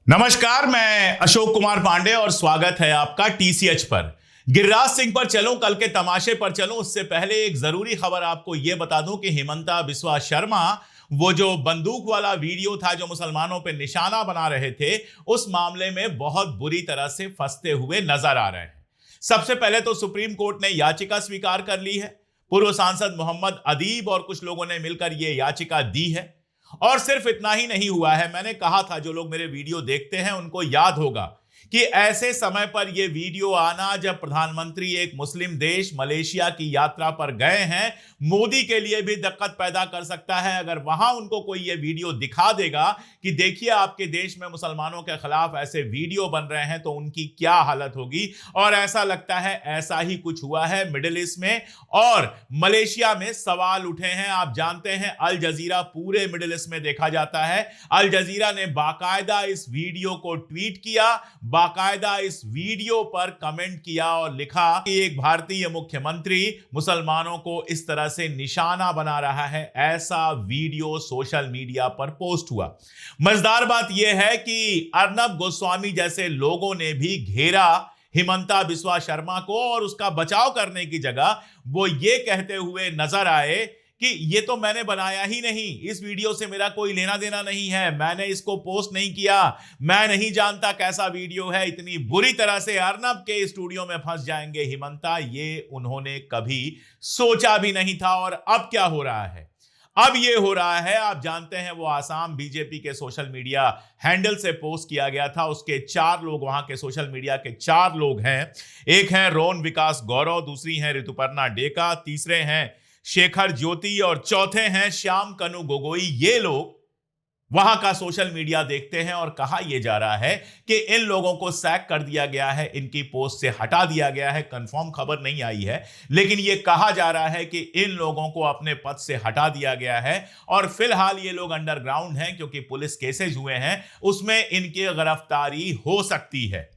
नमस्कार, मैं अशोक कुमार पांडे और स्वागत है आपका टीसीएच पर। गिरिराज सिंह पर चलूं, कल के तमाशे पर चलूं, उससे पहले एक जरूरी खबर आपको यह बता दूं कि हिमंता बिस्वा शर्मा, वो जो बंदूक वाला वीडियो था जो मुसलमानों पे निशाना बना रहे थे, उस मामले में बहुत बुरी तरह से फंसते हुए नजर आ रहे हैं। सबसे पहले तो सुप्रीम कोर्ट ने याचिका स्वीकार कर ली है। पूर्व सांसद मोहम्मद अदीब और कुछ लोगों ने मिलकर यह याचिका दी है। और सिर्फ इतना ही नहीं हुआ है, मैंने कहा था, जो लोग मेरे वीडियो देखते हैं उनको याद होगा कि ऐसे समय पर यह वीडियो आना जब प्रधानमंत्री एक मुस्लिम देश मलेशिया की यात्रा पर गए हैं, मोदी के लिए भी दिक्कत पैदा कर सकता है अगर वहां उनको कोई यह वीडियो दिखा देगा कि देखिए आपके देश में मुसलमानों के खिलाफ ऐसे वीडियो बन रहे हैं, तो उनकी क्या हालत होगी। और ऐसा लगता है ऐसा ही कुछ हुआ है मिडिल ईस्ट में और मलेशिया में सवाल उठे हैं। आप जानते हैं अल जजीरा पूरे मिडिल ईस्ट में देखा जाता है। अल जजीरा ने बाकायदा इस वीडियो को ट्वीट किया, बाकायदा इस वीडियो पर कमेंट किया और लिखा कि एक भारतीय मुख्यमंत्री मुसलमानों को इस तरह से निशाना बना रहा है। ऐसा वीडियो सोशल मीडिया पर पोस्ट हुआ। मजेदार बात यह है कि अर्नब गोस्वामी जैसे लोगों ने भी घेरा हिमंता बिस्वा शर्मा को और उसका बचाव करने की जगह वो ये कहते हुए नजर आए कि ये तो मैंने बनाया ही नहीं, इस वीडियो से मेरा कोई लेना देना नहीं है, मैंने इसको पोस्ट नहीं किया, मैं नहीं जानता कैसा वीडियो है। इतनी बुरी तरह से अर्नब के स्टूडियो में फंस जाएंगे हिमंता, ये उन्होंने कभी सोचा भी नहीं था। और अब क्या हो रहा है? अब ये हो रहा है, आप जानते हैं, वो आसाम बीजेपी के सोशल मीडिया हैंडल से पोस्ट किया गया था। उसके 4 लोग, वहां के सोशल मीडिया के 4 लोग हैं। एक हैं रोन विकास गौरव, दूसरी हैं ऋतुपर्णा डेका, तीसरे हैं शेखर ज्योति और चौथे हैं श्याम कनु गोगोई। ये लोग वहां का सोशल मीडिया देखते हैं और कहा यह जा रहा है कि इन लोगों को सैक कर दिया गया है, इनकी पोस्ट से हटा दिया गया है। कंफर्म खबर नहीं आई है, लेकिन यह कहा जा रहा है कि इन लोगों को अपने पद से हटा दिया गया है और फिलहाल ये लोग अंडरग्राउंड हैं क्योंकि पुलिस केसेस हुए हैं, उसमें इनकी गिरफ्तारी हो सकती है।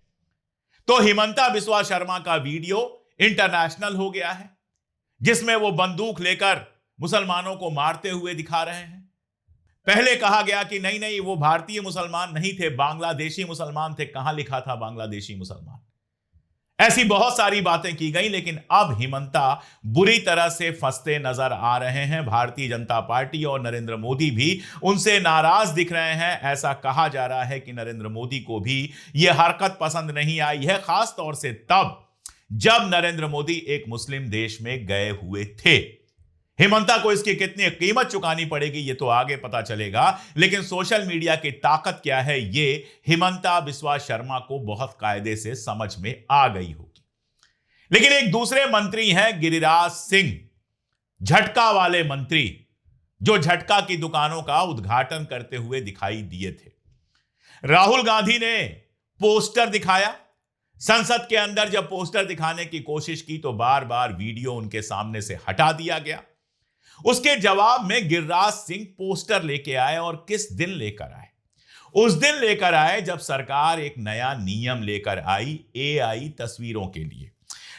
तो हिमंता बिस्वा शर्मा का वीडियो इंटरनेशनल हो गया है, जिसमें वो बंदूक लेकर मुसलमानों को मारते हुए दिखा रहे हैं। पहले कहा गया कि नहीं नहीं, वो भारतीय मुसलमान नहीं थे, बांग्लादेशी मुसलमान थे। कहां लिखा था बांग्लादेशी मुसलमान? ऐसी बहुत सारी बातें की गई, लेकिन अब हिमंता बुरी तरह से फंसते नजर आ रहे हैं। भारतीय जनता पार्टी और नरेंद्र मोदी भी उनसे नाराज दिख रहे हैं। ऐसा कहा जा रहा है कि नरेंद्र मोदी को भी यह हरकत पसंद नहीं आई है, खास तौर से तब जब नरेंद्र मोदी एक मुस्लिम देश में गए हुए थे। हिमंता को इसकी कितनी कीमत चुकानी पड़ेगी ये तो आगे पता चलेगा, लेकिन सोशल मीडिया की ताकत क्या है ये हिमंता बिस्वा शर्मा को बहुत कायदे से समझ में आ गई होगी। लेकिन एक दूसरे मंत्री हैं गिरिराज सिंह, झटका वाले मंत्री, जो झटका की दुकानों का उद्घाटन करते हुए दिखाई दिए थे। राहुल गांधी ने पोस्टर दिखाया, संसद के अंदर जब पोस्टर दिखाने की कोशिश की तो बार बार वीडियो उनके सामने से हटा दिया गया। उसके जवाब में गिरिराज सिंह पोस्टर लेके आए, और किस दिन लेकर आए? उस दिन लेकर आए जब सरकार एक नया नियम लेकर आई एआई तस्वीरों के लिए।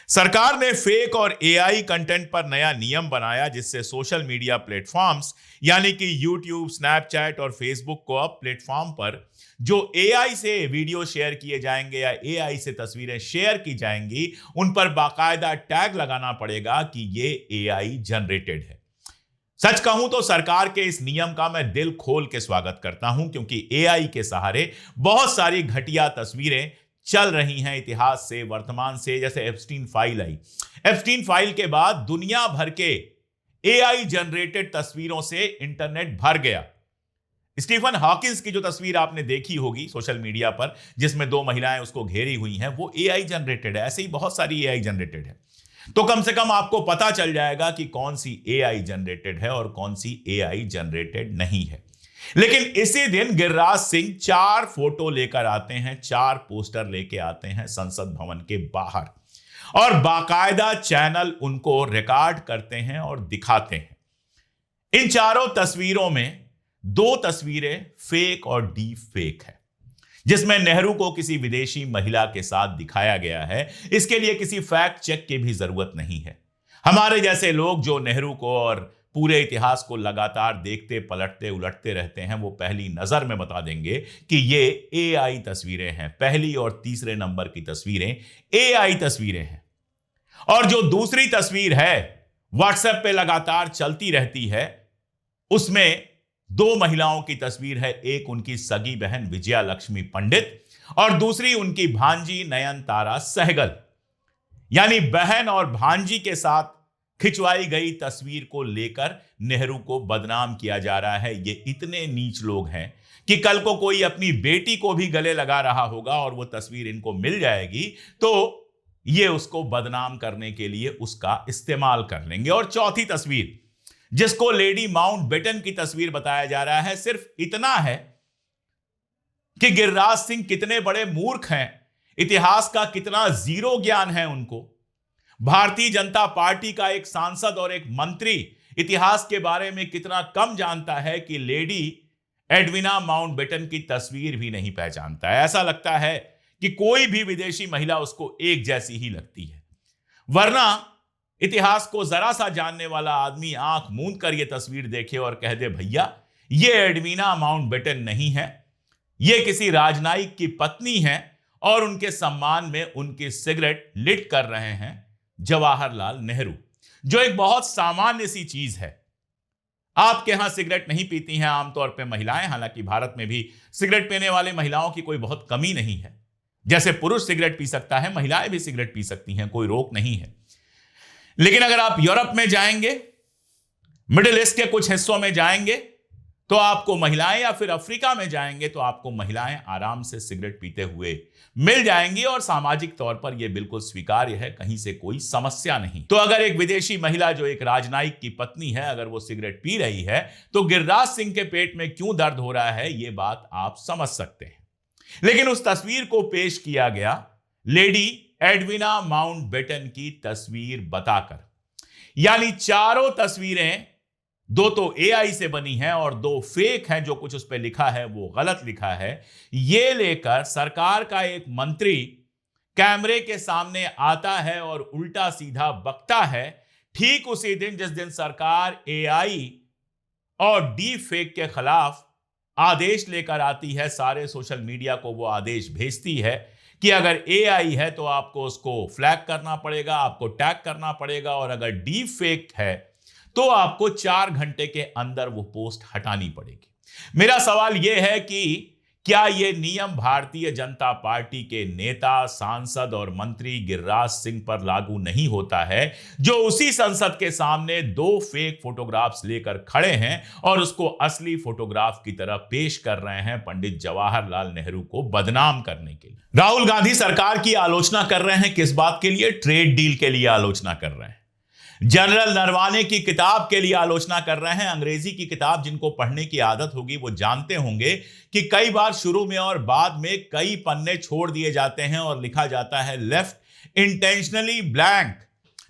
सरकार ने फेक और एआई कंटेंट पर नया नियम बनाया, जिससे सोशल मीडिया प्लेटफॉर्म्स यानी कि यूट्यूब, स्नैपचैट और फेसबुक को अब प्लेटफॉर्म पर जो एआई से वीडियो शेयर किए जाएंगे या एआई से तस्वीरें शेयर की जाएंगी, उन पर बाकायदा टैग लगाना पड़ेगा कि ये एआई जनरेटेड है। सच कहूं तो सरकार के इस नियम का मैं दिल खोल के स्वागत करता हूं, क्योंकि एआई के सहारे बहुत सारी घटिया तस्वीरें चल रही हैं इतिहास से, वर्तमान से। जैसे एप्स्टीन फाइल आई, एप्स्टीन फाइल के बाद दुनिया भर के एआई जनरेटेड तस्वीरों से इंटरनेट भर गया। स्टीफन हॉकिंस की जो तस्वीर आपने देखी होगी सोशल मीडिया पर, जिसमें 2 महिलाएं उसको घेरी हुई हैं, वो एआई जनरेटेड है। ऐसे ही बहुत सारी एआई जनरेटेड है। तो कम से कम आपको पता चल जाएगा कि कौन सी एआई जनरेटेड है और कौन सी एआई जनरेटेड नहीं है। लेकिन इसी दिन गिरिराज सिंह 4 फोटो लेकर आते हैं, 4 पोस्टर लेके आते हैं संसद भवन के बाहर, और बाकायदा चैनल उनको रिकॉर्ड करते हैं और दिखाते हैं। इन चारों तस्वीरों में 2 तस्वीरें फेक और डीप फेक है, जिसमें नेहरू को किसी विदेशी महिला के साथ दिखाया गया है। इसके लिए किसी फैक्ट चेक की भी जरूरत नहीं है। हमारे जैसे लोग जो नेहरू को और पूरे इतिहास को लगातार देखते पलटते उलटते रहते हैं, वो पहली नजर में बता देंगे कि ये एआई तस्वीरें हैं। पहली और तीसरे नंबर की तस्वीरें एआई तस्वीरें हैं। और जो दूसरी तस्वीर है व्हाट्सएप पे लगातार चलती रहती है, उसमें दो महिलाओं की तस्वीर है। एक उनकी सगी बहन विजया लक्ष्मी पंडित और दूसरी उनकी भांजी नयनतारा सहगल। यानी बहन और भांजी के साथ खिंचवाई गई तस्वीर को लेकर नेहरू को बदनाम किया जा रहा है। ये इतने नीच लोग हैं कि कल को कोई अपनी बेटी को भी गले लगा रहा होगा और वो तस्वीर इनको मिल जाएगी तो ये उसको बदनाम करने के लिए उसका इस्तेमाल कर लेंगे। और चौथी तस्वीर, जिसको लेडी माउंटबेटन की तस्वीर बताया जा रहा है, सिर्फ इतना है कि गिरिराज सिंह कितने बड़े मूर्ख हैं, इतिहास का कितना जीरो ज्ञान है उनको। भारतीय जनता पार्टी का एक सांसद और एक मंत्री इतिहास के बारे में कितना कम जानता है कि लेडी एडविना माउंटबेटन की तस्वीर भी नहीं पहचानता है। ऐसा लगता है कि कोई भी विदेशी महिला उसको एक जैसी ही लगती है। वरना इतिहास को जरा सा जानने वाला आदमी आंख मूंद कर यह तस्वीर देखे और कह दे, भैया ये एडविना माउंटबेटन नहीं है, ये किसी राजनयिक की पत्नी है और उनके सम्मान में उनकी सिगरेट लिट कर रहे हैं जवाहरलाल नेहरू, जो एक बहुत सामान्य सी चीज है। आपके यहां सिगरेट नहीं पीती हैं आमतौर पे महिलाएं, हालांकि भारत में भी सिगरेट पीने वाले महिलाओं की कोई बहुत कमी नहीं है। जैसे पुरुष सिगरेट पी सकता है, महिलाएं भी सिगरेट पी सकती हैं, कोई रोक नहीं है। लेकिन अगर आप यूरोप में जाएंगे, मिडिल ईस्ट के कुछ हिस्सों में जाएंगे तो आपको महिलाएं, या फिर अफ्रीका में जाएंगे तो आपको महिलाएं आराम से सिगरेट पीते हुए मिल जाएंगी और सामाजिक तौर पर यह बिल्कुल स्वीकार्य है, कहीं से कोई समस्या नहीं। तो अगर एक विदेशी महिला जो एक राजनयिक की पत्नी है, अगर वो सिगरेट पी रही है तो गिरिराज सिंह के पेट में क्यों दर्द हो रहा है, यह बात आप समझ सकते हैं। लेकिन उस तस्वीर को पेश किया गया लेडी एडविना माउंटबेटन की तस्वीर बताकर, यानी चारों तस्वीरें, दो तो एआई से बनी हैं और दो फेक हैं, जो कुछ उस पर लिखा है वो गलत लिखा है, ये लेकर सरकार का एक मंत्री कैमरे के सामने आता है और उल्टा सीधा बकता है, ठीक उसी दिन जिस दिन सरकार एआई और डी फेक के खिलाफ आदेश लेकर आती है। सारे सोशल मीडिया को वो आदेश भेजती है कि अगर एआई है तो आपको उसको फ्लैग करना पड़ेगा, आपको टैग करना पड़ेगा, और अगर डी फेक है तो आपको 4 घंटे के अंदर वो पोस्ट हटानी पड़ेगी। मेरा सवाल यह है कि क्या यह नियम भारतीय जनता पार्टी के नेता, सांसद और मंत्री गिरिराज सिंह पर लागू नहीं होता है, जो उसी संसद के सामने 2 फेक फोटोग्राफ्स लेकर खड़े हैं और उसको असली फोटोग्राफ की तरह पेश कर रहे हैं पंडित जवाहरलाल नेहरू को बदनाम करने के लिए। राहुल गांधी सरकार की आलोचना कर रहे हैं, किस बात के लिए? ट्रेड डील के लिए आलोचना कर रहे हैं। जनरल नरवाने की किताब के लिए आलोचना कर रहे हैं। अंग्रेजी की किताब जिनको पढ़ने की आदत होगी वो जानते होंगे कि कई बार शुरू में और बाद में कई पन्ने छोड़ दिए जाते हैं और लिखा जाता है लेफ्ट इंटेंशनली ब्लैंक,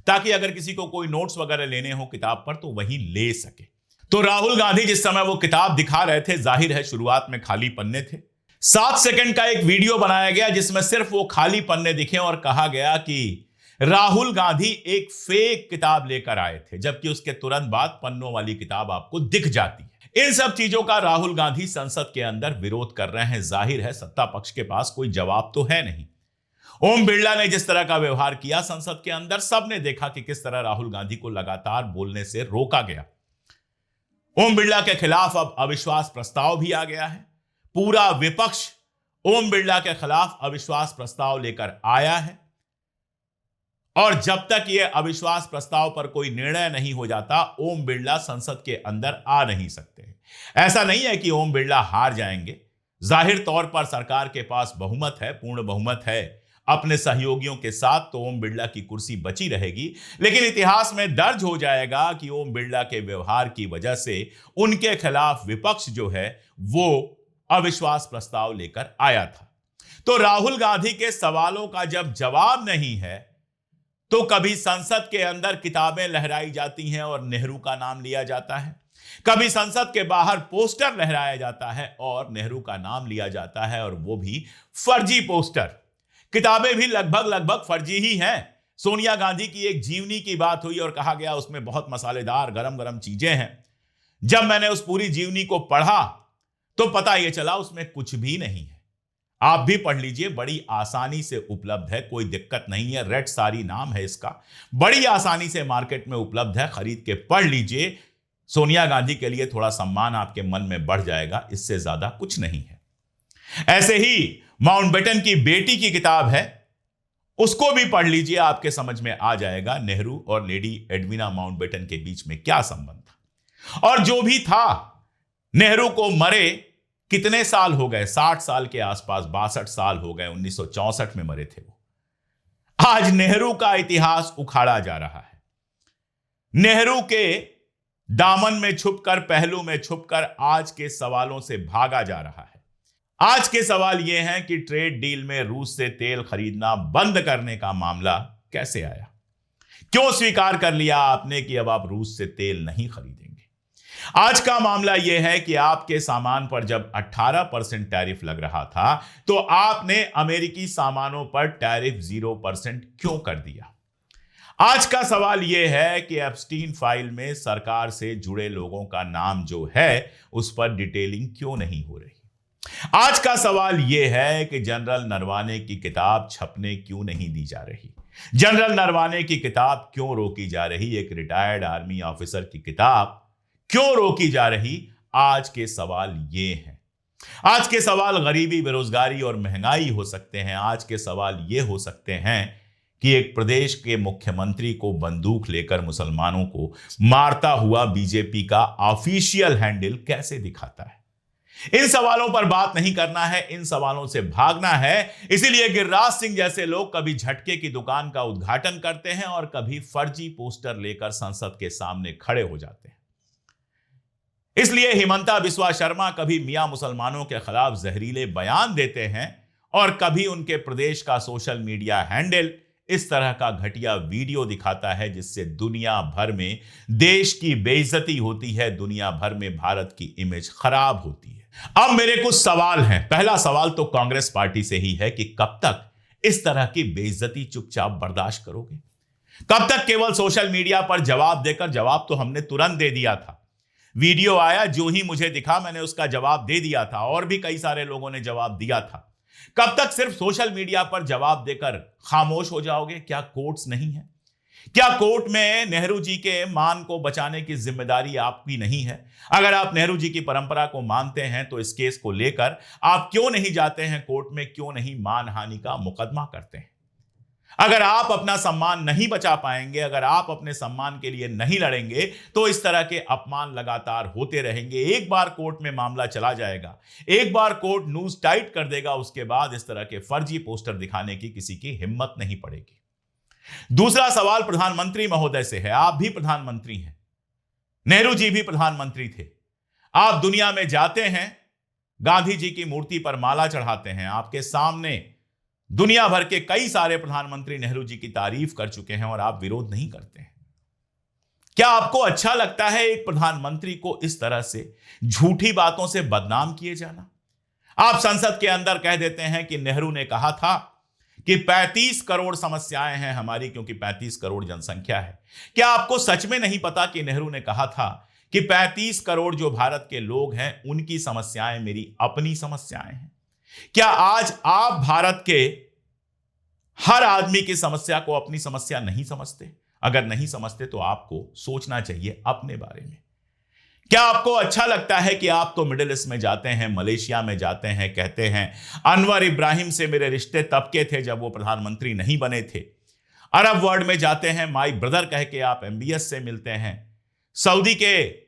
ताकि अगर किसी को कोई नोट्स वगैरह लेने हो किताब पर तो वही ले सके। तो राहुल गांधी जिस समय वो किताब दिखा रहे थे, जाहिर है शुरुआत में खाली पन्ने थे। 7 सेकंड का एक वीडियो बनाया गया जिसमें सिर्फ वो खाली पन्ने दिखे और कहा गया कि राहुल गांधी एक फेक किताब लेकर आए थे, जबकि उसके तुरंत बाद पन्नों वाली किताब आपको दिख जाती है। इन सब चीजों का राहुल गांधी संसद के अंदर विरोध कर रहे हैं। जाहिर है सत्ता पक्ष के पास कोई जवाब तो है नहीं। ओम बिरला ने जिस तरह का व्यवहार किया संसद के अंदर, सबने देखा कि किस तरह राहुल गांधी को लगातार बोलने से रोका गया। ओम बिरला के खिलाफ अब अविश्वास प्रस्ताव भी आ गया है। पूरा विपक्ष ओम बिरला के खिलाफ अविश्वास प्रस्ताव लेकर आया है और जब तक यह अविश्वास प्रस्ताव पर कोई निर्णय नहीं हो जाता, ओम बिरला संसद के अंदर आ नहीं सकते। ऐसा नहीं है कि ओम बिरला हार जाएंगे। जाहिर तौर पर सरकार के पास बहुमत है, पूर्ण बहुमत है अपने सहयोगियों के साथ, तो ओम बिरला की कुर्सी बची रहेगी। लेकिन इतिहास में दर्ज हो जाएगा कि ओम बिरला के व्यवहार की वजह से उनके खिलाफ विपक्ष जो है वो अविश्वास प्रस्ताव लेकर आया था। तो राहुल गांधी के सवालों का जब जवाब नहीं है तो कभी संसद के अंदर किताबें लहराई जाती हैं और नेहरू का नाम लिया जाता है, कभी संसद के बाहर पोस्टर लहराया जाता है और नेहरू का नाम लिया जाता है, और वो भी फर्जी पोस्टर। किताबें भी लगभग फर्जी ही हैं। सोनिया गांधी की एक जीवनी की बात हुई और कहा गया उसमें बहुत मसालेदार गरम गरम चीजें हैं। जब मैंने उस पूरी जीवनी को पढ़ा तो पता यह चला उसमें कुछ भी नहीं है। आप भी पढ़ लीजिए, बड़ी आसानी से उपलब्ध है, कोई दिक्कत नहीं है। रेड सारी नाम है इसका, बड़ी आसानी से मार्केट में उपलब्ध है, खरीद के पढ़ लीजिए। सोनिया गांधी के लिए थोड़ा सम्मान आपके मन में बढ़ जाएगा, इससे ज्यादा कुछ नहीं है। ऐसे ही माउंटबेटन की बेटी की किताब है, उसको भी पढ़ लीजिए, आपके समझ में आ जाएगा नेहरू और लेडी एडविना माउंटबेटन के बीच में क्या संबंध था। और जो भी था, नेहरू को मरे कितने साल हो गए, 60 साल के आसपास, 62 साल हो गए, 1964 में मरे थे वो। आज नेहरू का इतिहास उखाड़ा जा रहा है। नेहरू के दामन में छुपकर, पहलू में छुपकर आज के सवालों से भागा जा रहा है। आज के सवाल यह है कि ट्रेड डील में रूस से तेल खरीदना बंद करने का मामला कैसे आया? क्यों स्वीकार कर लिया आपने कि अब आप रूस से तेल नहीं खरीदेंगे? आज का मामला यह है कि आपके सामान पर जब 18% टैरिफ लग रहा था तो आपने अमेरिकी सामानों पर टैरिफ 0% क्यों कर दिया? आज का सवाल यह है कि एप्स्टीन फाइल में सरकार से जुड़े लोगों का नाम जो है उस पर डिटेलिंग क्यों नहीं हो रही? आज का सवाल यह है कि जनरल नरवाने की किताब छपने क्यों नहीं दी जा रही? जनरल नरवाने की किताब क्यों रोकी जा रही? एक रिटायर्ड आर्मी ऑफिसर की किताब क्यों रोकी जा रही? आज के सवाल ये हैं। आज के सवाल गरीबी, बेरोजगारी और महंगाई हो सकते हैं। आज के सवाल ये हो सकते हैं कि एक प्रदेश के मुख्यमंत्री को बंदूक लेकर मुसलमानों को मारता हुआ बीजेपी का ऑफिशियल हैंडल कैसे दिखाता है? इन सवालों पर बात नहीं करना है, इन सवालों से भागना है। इसीलिए गिरिराज सिंह जैसे लोग कभी झटके की दुकान का उद्घाटन करते हैं और कभी फर्जी पोस्टर लेकर संसद के सामने खड़े हो जाते हैं। इसलिए हिमंता बिस्वा शर्मा कभी मियां मुसलमानों के खिलाफ जहरीले बयान देते हैं और कभी उनके प्रदेश का सोशल मीडिया हैंडल इस तरह का घटिया वीडियो दिखाता है जिससे दुनिया भर में देश की बेइज्जती होती है, दुनिया भर में भारत की इमेज खराब होती है। अब मेरे कुछ सवाल हैं। पहला सवाल तो कांग्रेस पार्टी से ही है कि कब तक इस तरह की बेइज्जती चुपचाप बर्दाश्त करोगे? कब तक केवल सोशल मीडिया पर जवाब देकर? जवाब तो हमने तुरंत दे दिया था। वीडियो आया, जो ही मुझे दिखा मैंने उसका जवाब दे दिया था और भी कई सारे लोगों ने जवाब दिया था। कब तक सिर्फ सोशल मीडिया पर जवाब देकर खामोश हो जाओगे? क्या कोर्ट्स नहीं है? क्या कोर्ट में नेहरू जी के मान को बचाने की जिम्मेदारी आपकी नहीं है? अगर आप नेहरू जी की परंपरा को मानते हैं तो इस केस को लेकर आप क्यों नहीं जाते हैं कोर्ट में? क्यों नहीं मानहानि का मुकदमा करते हैं? अगर आप अपना सम्मान नहीं बचा पाएंगे, अगर आप अपने सम्मान के लिए नहीं लड़ेंगे तो इस तरह के अपमान लगातार होते रहेंगे। एक बार कोर्ट में मामला चला जाएगा, एक बार कोर्ट न्यूज टाइट कर देगा, उसके बाद इस तरह के फर्जी पोस्टर दिखाने की किसी की हिम्मत नहीं पड़ेगी। दूसरा सवाल प्रधानमंत्री महोदय से है। आप भी प्रधानमंत्री हैं, नेहरू जी भी प्रधानमंत्री थे। आप दुनिया में जाते हैं, गांधी जी की मूर्ति पर माला चढ़ाते हैं। आपके सामने दुनिया भर के कई सारे प्रधानमंत्री नेहरू जी की तारीफ कर चुके हैं और आप विरोध नहीं करते हैं। क्या आपको अच्छा लगता है एक प्रधानमंत्री को इस तरह से झूठी बातों से बदनाम किए जाना? आप संसद के अंदर कह देते हैं कि नेहरू ने कहा था कि 35 करोड़ समस्याएं हैं हमारी, क्योंकि 35 करोड़ जनसंख्या है। क्या आपको सच में नहीं पता कि नेहरू ने कहा था कि 35 करोड़ जो भारत के लोग हैं उनकी समस्याएं मेरी अपनी समस्याएं हैं? क्या आज आप भारत के हर आदमी की समस्या को अपनी समस्या नहीं समझते? अगर नहीं समझते तो आपको सोचना चाहिए अपने बारे में। क्या आपको अच्छा लगता है कि आप तो मिडिल ईस्ट में जाते हैं, मलेशिया में जाते हैं, कहते हैं अनवर इब्राहिम से मेरे रिश्ते तब के थे जब वो प्रधानमंत्री नहीं बने थे। अरब वर्ल्ड में जाते हैं, माय ब्रदर कह के आप MBS से मिलते हैं। सऊदी के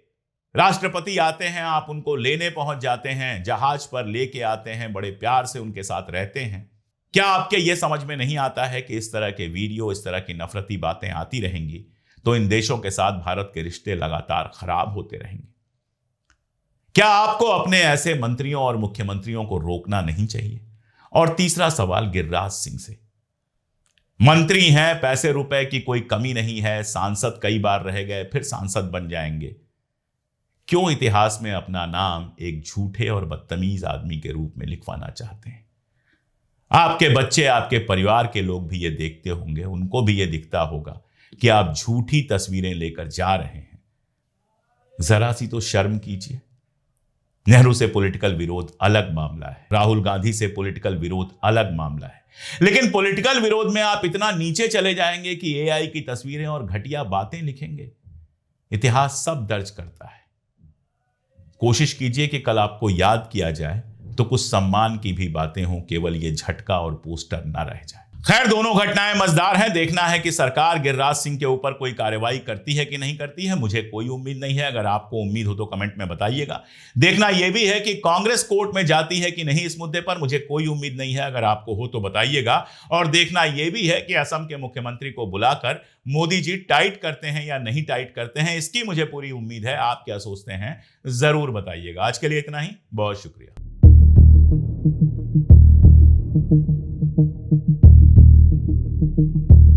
राष्ट्रपति आते हैं, आप उनको लेने पहुंच जाते हैं, जहाज पर लेके आते हैं, बड़े प्यार से उनके साथ रहते हैं। क्या आपके यह समझ में नहीं आता है कि इस तरह के वीडियो, इस तरह की नफरती बातें आती रहेंगी तो इन देशों के साथ भारत के रिश्ते लगातार खराब होते रहेंगे? क्या आपको अपने ऐसे मंत्रियों और मुख्यमंत्रियों को रोकना नहीं चाहिए? और तीसरा सवाल गिरिराज सिंह से। मंत्री हैं, पैसे रुपए की कोई कमी नहीं है, सांसद कई बार रह गए, फिर सांसद बन जाएंगे। क्यों इतिहास में अपना नाम एक झूठे और बदतमीज आदमी के रूप में लिखवाना चाहते हैं? आपके बच्चे, आपके परिवार के लोग भी ये देखते होंगे, उनको भी ये दिखता होगा कि आप झूठी तस्वीरें लेकर जा रहे हैं। जरा सी तो शर्म कीजिए। नेहरू से पॉलिटिकल विरोध अलग मामला है, राहुल गांधी से पॉलिटिकल विरोध अलग मामला है, लेकिन पॉलिटिकल विरोध में आप इतना नीचे चले जाएंगे कि एआई की तस्वीरें और घटिया बातें लिखेंगे। इतिहास सब दर्ज करता है। कोशिश कीजिए कि कल आपको याद किया जाए तो कुछ सम्मान की भी बातें हों, केवल ये झटका और पोस्टर ना रह जाए। खैर, दोनों घटनाएं मजेदार हैं। देखना है कि सरकार गिरिराज सिंह के ऊपर कोई कार्रवाई करती है कि नहीं करती है। मुझे कोई उम्मीद नहीं है, अगर आपको उम्मीद हो तो कमेंट में बताइएगा। देखना यह भी है कि कांग्रेस कोर्ट में जाती है कि नहीं इस मुद्दे पर, मुझे कोई उम्मीद नहीं है, अगर आपको हो तो बताइएगा। और देखना यह भी है कि असम के मुख्यमंत्री को बुलाकर मोदी जी टाइट करते हैं या नहीं टाइट करते हैं, इसकी मुझे पूरी उम्मीद है। आप क्या सोचते हैं जरूर बताइएगा। आज के लिए इतना ही, बहुत शुक्रिया। Thank you.